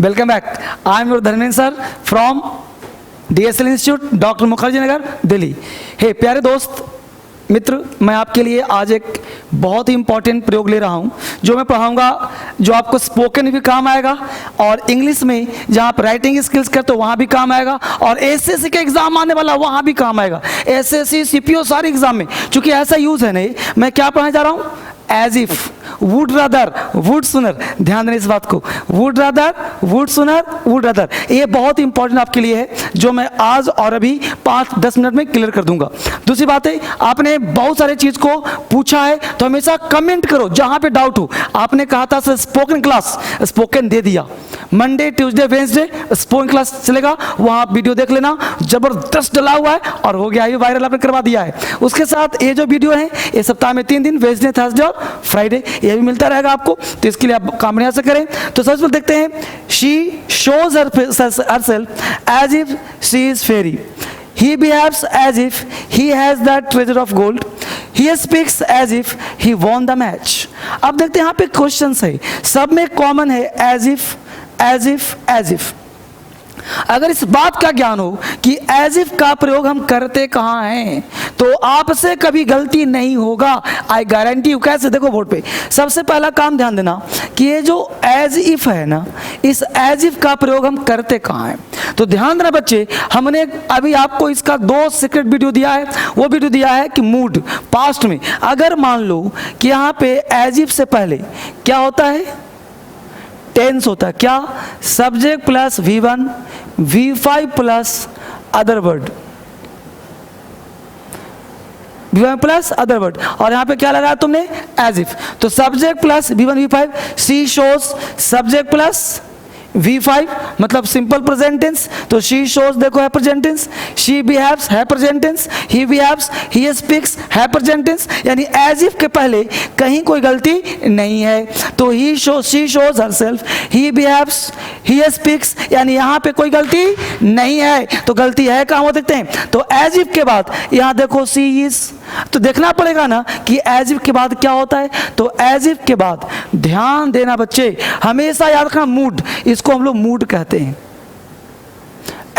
Welcome back. I am your Dharmendra sir from DSL Institute, doctor Mukherjee Nagar, Delhi. हे प्यारे दोस्त मित्र, मैं आपके लिए आज एक बहुत ही इंपॉर्टेंट प्रयोग ले रहा हूं जो मैं पढ़ाऊंगा, जो आपको स्पोकन में भी काम आएगा और इंग्लिश में जहां आप राइटिंग स्किल्स करते हो वहां भी काम आएगा, और एसएससी का एग्जाम आने वाला वहां भी काम आएगा। एसएससी सीपीओ सारे एग्जाम में, चूंकि ऐसा यूज है नहीं, मैं क्या पढ़ाने जा रहा हूं, as if, would rather, would sooner, ध्यान देना इस बात को, would rather, would sooner, would rather, ये बहुत इंपॉर्टेंट आपके लिए है जो मैं आज और अभी 5-10 मिनट में क्लियर कर दूंगा। दूसरी बात है, आपने बहुत सारे चीज को पूछा है तो हमेशा कमेंट करो जहां पे डाउट हो। आपने कहा था सर स्पोकन क्लास, स्पोकन दे दिया, Monday Tuesday Wednesday spoken class चलेगा, वहां आप वीडियो देख लेना, जबरदस्त डला हुआ है और हो गया, ये वायरल आपने करवा दिया है। उसके साथ ये जो वीडियो है ये सप्ताह में 3 दिन, वेडनेसडे, थर्सडे और फ्राइडे, ये भी मिलता रहेगा आपको, तो इसके लिए आप काम बढ़िया से करें। तो सबसे पहले देखते हैं, she shows herself as if she is fairy, he behaves as if he has the treasure of gold, he speaks as if he won the match। अब देखते हैं यहाँ पे क्वेश्चंस है, सब में कॉमन है as if, as if, as if। अगर इस बात का ज्ञान हो कि एज इफ का प्रयोग हम करते कहाँ हैं तो आपसे कभी गलती नहीं होगा, आई गारंटी यू। कैसे, देखो बोर्ड पे, सबसे पहला काम ध्यान देना कि ये जो एज इफ है ना, इस एज इफ का प्रयोग हम करते कहाँ हैं। तो ध्यान देना बच्चे, हमने अभी आपको इसका 2 सीक्रेट वीडियो दिया है। वो वीडियो दिया है कि मूड पास्ट में, अगर मान लो कि यहाँ पे एज इफ से पहले क्या होता है, टेंस होता है, क्या, subject plus V1 V5 plus other word, V1 plus other word, और यहां पे क्या लगाया तुमने, एज इफ। तो subject plus V1 V5, she shows subject plus V5 मतलब सिंपल प्रेजेंट टेंस, तो शी शोज देखो है प्रेजेंट टेंस, शी बिहेव्स है present tense, he behaves, he speaks है प्रेजेंट टेंस, यानी एज इफ के पहले कहीं कोई गलती नहीं है। तो he shows, she shows herself, he behaves, he speaks, यानी यहाँ पे कोई गलती नहीं है। तो गलती है कहाँ, वो देखते हैं। तो एज इफ के बाद यहाँ देखो सी इज, तो देखना पड़ेगा ना कि एज इफ के बाद क्या होता है। तो एज इफ के बाद ध्यान देना बच्चे, हमेशा याद रखना मूड, इसको हम लोग मूड कहते हैं।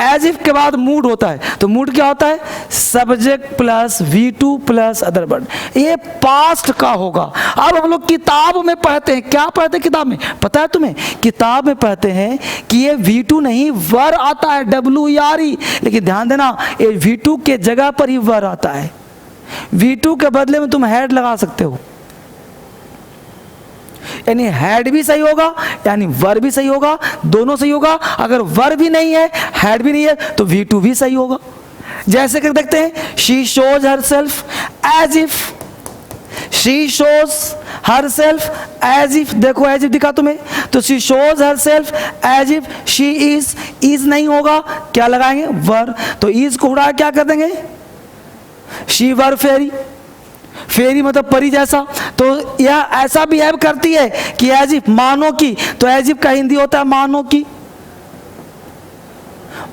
एज इफ के बाद मूड होता है, तो मूड क्या होता है, subject plus V2 plus other word, ये पास्ट का होगा। अब हम लोग किताब में पढ़ते हैं, क्या पढ़ते हैं किताब में, पता है तुम्हें, किताब में पढ़ते हैं कि ये V2 नहीं वर आता है, WERE, लेकिन ध्यान देना ये V2 के जगह पर ही वर आता है। V2 के बदले में तुम हैड लगा सकते हो, यानी हैड भी सही होगा यानी वर भी सही होगा, दोनों सही होगा। अगर वर भी नहीं है हैड भी नहीं है तो V2 भी सही होगा। जैसे कर देखते हैं, she shows herself as if, she shows herself as if, देखो एज इफ दिखा तुम्हें, तो she shows herself as if she is, is नहीं होगा, क्या लगाएंगे, वर, तो इज को उड़ा क्या कर देंगे, शी वर फेरी, फेरी मतलब परी जैसा। तो यह ऐसा बिहेव करती है कि एज इफ, मानो की, तो एज इफ का हिंदी होता है मानो की,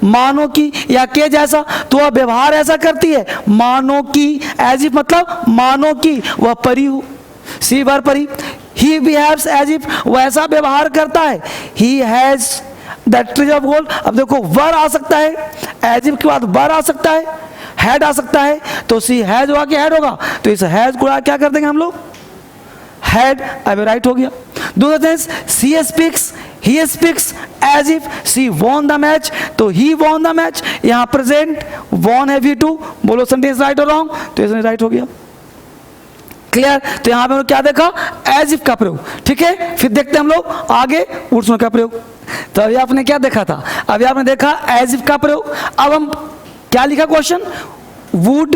मानो की, या के जैसा, तो वह व्यवहार ऐसा करती है मानो की, एज इफ मतलब मानो की वह परी हो, सी वर परी। ही बिहेव्स एज इफ, वह ऐसा व्यवहार करता है, he has the treasure of gold. अब देखो वर आ सकता है, एज इफ के बाद वर आ सकता है, हैड आ सकता है, तो सी हैज होगा कि हैड होगा, तो इस हैज को क्या कर देंगे हम लोग, हैड, अब राइट हो गया। दूसरा sense, she speaks, he speaks as if she won the match, तो ही वॉन द मैच, यहां प्रेजेंट वॉन है V2, बोलो सेंटेंस राइट और रॉन्ग, तो इसमें राइट हो गया। क्लियर, तो यहां पे हम लोग क्या देखा, एज इफ का प्रयोग, ठीक है। फिर देखते हैं हम लोग आगे वुड सुनर का प्रयोग। तो अभी आपने क्या देखा था, अभी आपने देखा एज इफ का प्रयोग। अब हम क्या लिखा question, would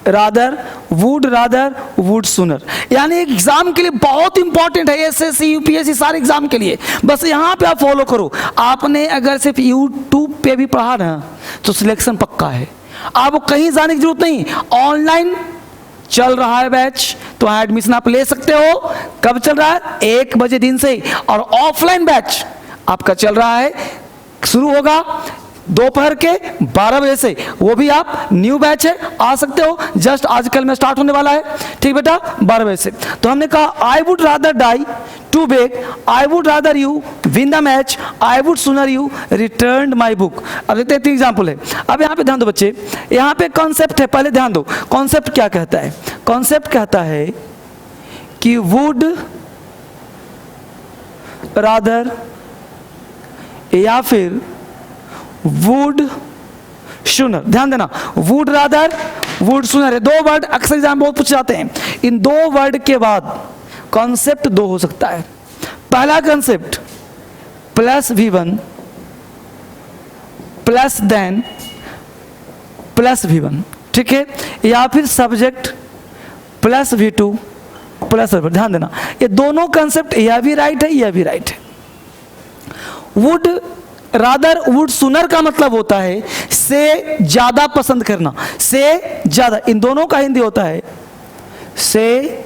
rather, would rather, would सुनर, यानी एग्जाम के लिए बहुत इंपॉर्टेंट है, एसएससी यूपीएससी सारे एग्जाम के लिए। बस यहाँ पे आप फॉलो करो। आपने अगर सिर्फ यूट्यूब पे भी पढ़ा ना तो सिलेक्शन पक्का है, आपको कहीं जाने की जरूरत नहीं। ऑनलाइन चल रहा है बैच, तो एडमिशन आप ले सकते हो। कब चल रहा है, 1 बजे दिन से, और ऑफलाइन बैच आपका चल रहा है, शुरू होगा दोपहर के 12 बजे से, वो भी आप न्यू बैच है, आ सकते हो, जस्ट आजकल में स्टार्ट होने वाला है, ठीक बेटा, 12 बजे से। तो हमने कहा I would rather die to beg, I would rather you win the match, I would sooner you return my book. अब देखते हैं 3 एग्जाम्पल है। अब यहाँ पे ध्यान दो बच्चे, यहाँ पे कॉन्सेप्ट है, पहले ध्यान दो कॉन्सेप्ट क्या कहता है। कॉन्सेप्ट कहता है कि वुड रादर या फिर वुड सूनर, ध्यान देना, वुड रादर वुड सूनर है, 2 वर्ड अक्सर एग्जाम बहुत पूछ जाते हैं। इन 2 वर्ड के बाद कॉन्सेप्ट 2 हो सकता है। पहला concept plus V1 plus then plus V1, ठीक है, या फिर सब्जेक्ट प्लस V2 प्लस, ध्यान देना ये दोनों कंसेप्ट यह भी राइट है, यह भी राइट है। वुड रादर वुड सूनर का मतलब होता है से ज्यादा पसंद करना, से ज्यादा, इन दोनों का हिंदी होता है से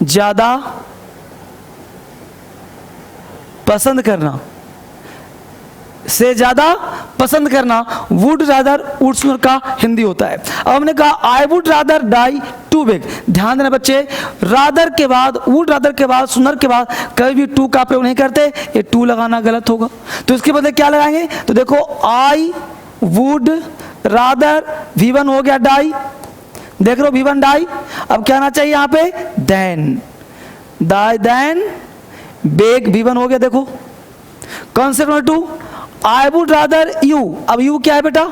ज्यादा पसंद करना, से ज्यादा पसंद करना वुड रादर वुड सूनर का हिंदी होता है। अब हमने कहा I would rather die to beg, ध्यान देना बच्चे, रादर के बाद वुड रादर के बाद सूनर के बाद कभी भी टू का प्रयोग नहीं करते, ये टू लगाना गलत होगा। तो इसके बदले क्या लगाएंगे, तो देखो आई वुड रादर V1 हो गया डाई, देख रहे हो V1 डाई। अब क्या आना चाहिए यहाँ पे देन, दाई देन बेग V1 हो गया। देखो concept number 2 I would rather you, अब यू क्या है बेटा,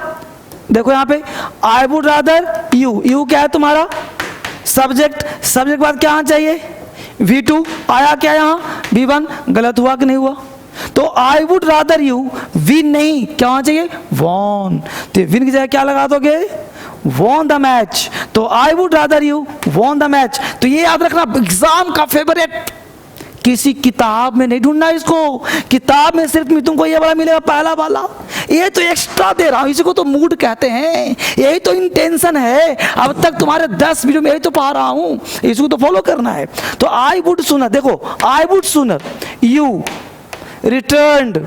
देखो यहाँ पे आई वुड रादर यू, यू क्या है तुम्हारा सब्जेक्ट, सब्जेक्ट के बाद क्या आना चाहिए V2, आया क्या यहाँ V1, गलत हुआ कि नहीं हुआ। तो I would rather you win नहीं, क्या होना चाहिए वॉन, तो विन की जगह क्या लगा दोगे वॉन द मैच, तो I would rather you von the match. तो ये याद रखना एग्जाम का फेवरेट, किसी किताब में नहीं ढूंढना इसको, किताब में सिर्फ तुमको ये वाला मिलेगा पहला वाला, ये तो एक्स्ट्रा दे रहा हूं, इसी को तो मूड कहते हैं, यही तो इंटेंशन है। अब तक तुम्हारे 10 वीडियो में यही तो पा रहा हूं, इसको तो फॉलो करना है। तो आई वुड सूनर, देखो I would sooner you returned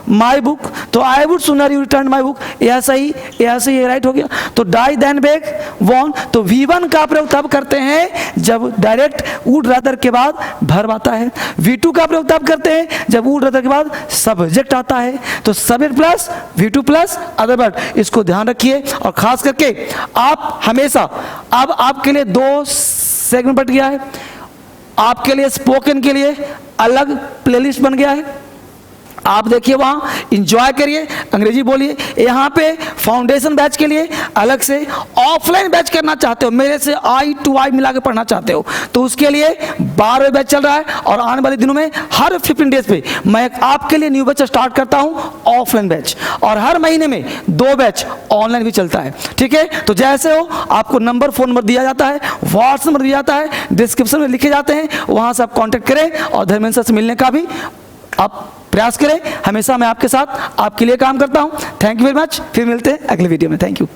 my book, तो I would sooner you return my book, यह सही ये राइट हो गया। तो डाई देन बेग वॉन, तो V1 का प्रयोग तब करते हैं जब डायरेक्ट वुड रादर के बाद verb आता है, V2 का प्रयोग तब करते हैं जब वुड रादर के बाद सब्जेक्ट आता है। तो subject plus V2 plus other word, इसको ध्यान रखिए। और खास करके आप हमेशा, अब आपके लिए 2 सेगमेंट बट गया है, आपके लिए स्पोकन के लिए अलग प्लेलिस्ट बन गया है, आप देखिए वहाँ इंजॉय करिए, अंग्रेजी बोलिए। यहाँ पे फाउंडेशन बैच के लिए अलग से, ऑफलाइन बैच करना चाहते हो, मेरे से आई टू आई मिला के पढ़ना चाहते हो, तो उसके लिए 12वें बैच चल रहा है। और आने वाले दिनों में हर 15 डेज पे मैं आपके लिए न्यू बैच स्टार्ट करता हूँ, ऑफलाइन बैच, और हर महीने में 2 बैच ऑनलाइन भी चलता है, ठीक है। तो जैसे हो आपको नंबर, फ़ोन नंबर दिया जाता है, व्हाट्सएप नंबर दिया जाता है, डिस्क्रिप्शन में लिखे जाते हैं, वहाँ से आप कॉन्टैक्ट करें और धर्मेंद्र सर से मिलने का भी आप प्रयास करें। हमेशा मैं आपके साथ आपके लिए काम करता हूं। थैंक यू वेरी मच, फिर मिलते हैं अगले वीडियो में। Thank you.